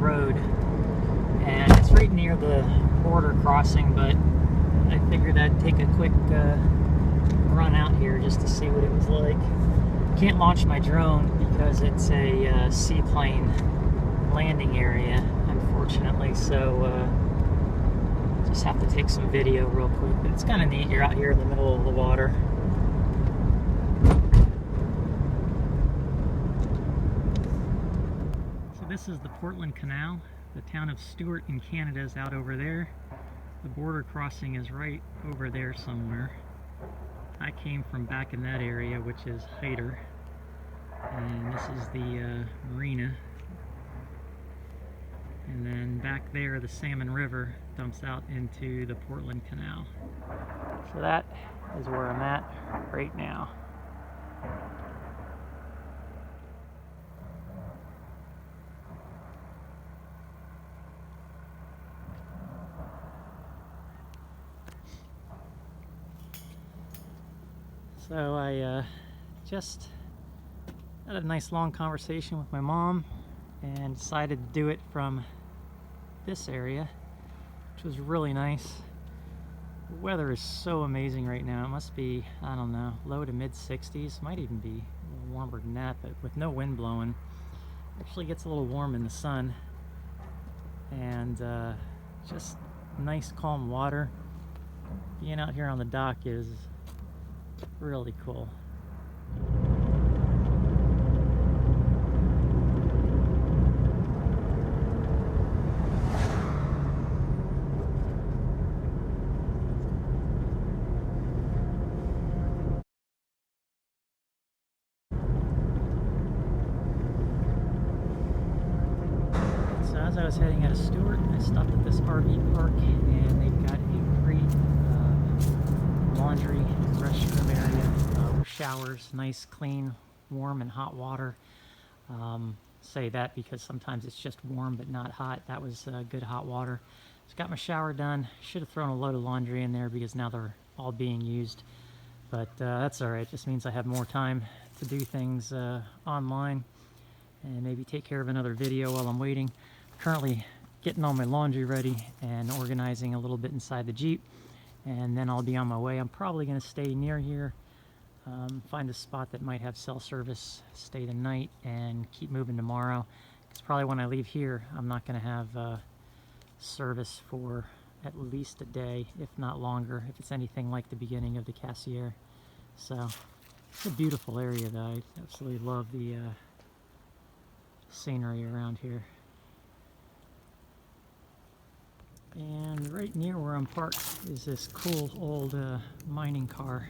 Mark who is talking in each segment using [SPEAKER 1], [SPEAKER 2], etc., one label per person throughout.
[SPEAKER 1] road, and it's right near the border crossing, but I figured I'd take a quick run out here just to see what it was like. Can't launch my drone because it's a seaplane landing area, unfortunately, so just have to take some video real quick. But it's kind of neat. You're out here in the middle of the water. So this is the Portland Canal. The town of Stewart in Canada is out over there. The border crossing is right over there somewhere. I came from back in that area, which is Hyder. And this is the marina. And then back there, the Salmon River dumps out into the Portland Canal. So that is where I'm at right now. So I just had a nice long conversation with my mom and decided to do it from this area, which was really nice. The weather is so amazing right now. It must be, I don't know, low to mid 60s, might even be a little warmer than that, but with no wind blowing. It actually gets a little warm in the sun, and just nice calm water. Being out here on the dock is really cool. So as I was heading out of Stewart, I stopped at this RV park, and they've got a great laundry and restroom area with showers, nice, clean, warm, and hot water. Say that because sometimes it's just warm but not hot. That was good hot water. Just got my shower done. Should have thrown a load of laundry in there because now they're all being used. But that's alright. It just means I have more time to do things online and maybe take care of another video while I'm waiting. Currently getting all my laundry ready and organizing a little bit inside the Jeep, and then I'll be on my way. I'm probably going to stay near here, find a spot that might have cell service, stay the night, and keep moving tomorrow. It's probably when I leave here, I'm not going to have service for at least a day, if not longer, if it's anything like the beginning of the Cassier. So it's a beautiful area though. I absolutely love the scenery around here. And right near where I'm parked is this cool old mining car.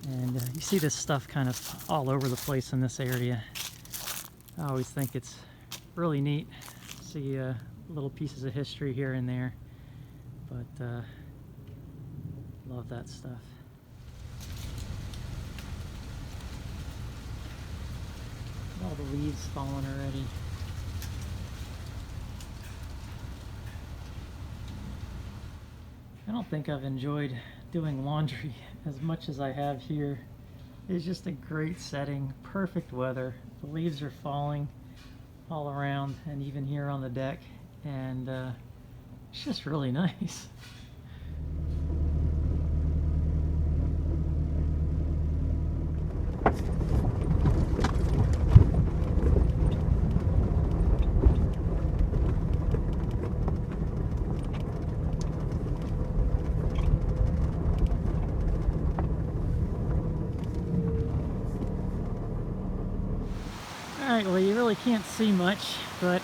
[SPEAKER 1] And you see this stuff kind of all over the place in this area. I always think it's really neat. See little pieces of history here and there. But love that stuff. All the leaves falling already. I don't think I've enjoyed doing laundry as much as I have here. It's just a great setting, perfect weather. The leaves are falling all around and even here on the deck, and it's just really nice. Alright, well, you really can't see much, but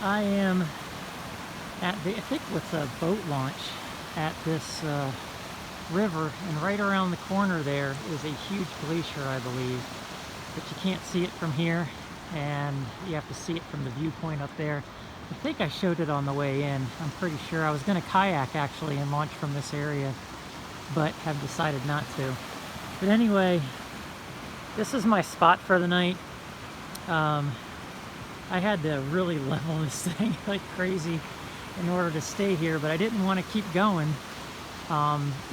[SPEAKER 1] I am at the, I think it's a boat launch at this river, and right around the corner there is a huge glacier, I believe, but you can't see it from here, and you have to see it from the viewpoint up there. I think I showed it on the way in. I'm pretty sure. I was going to kayak actually and launch from this area, but have decided not to. But anyway, this is my spot for the night. I had to really level this thing like crazy in order to stay here, but I didn't want to keep going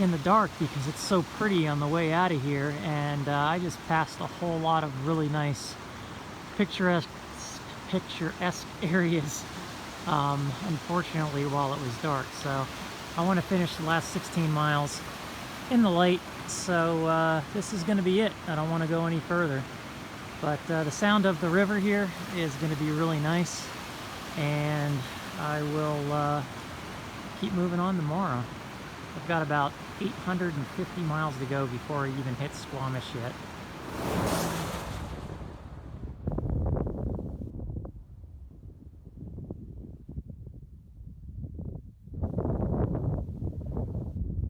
[SPEAKER 1] in the dark because it's so pretty on the way out of here, and I just passed a whole lot of really nice picturesque picturesque areas, unfortunately, while it was dark. So I want to finish the last 16 miles in the light, so this is going to be it. I don't want to go any further. But the sound of the river here is going to be really nice, and I will keep moving on tomorrow. I've got about 850 miles to go before I even hit Squamish yet.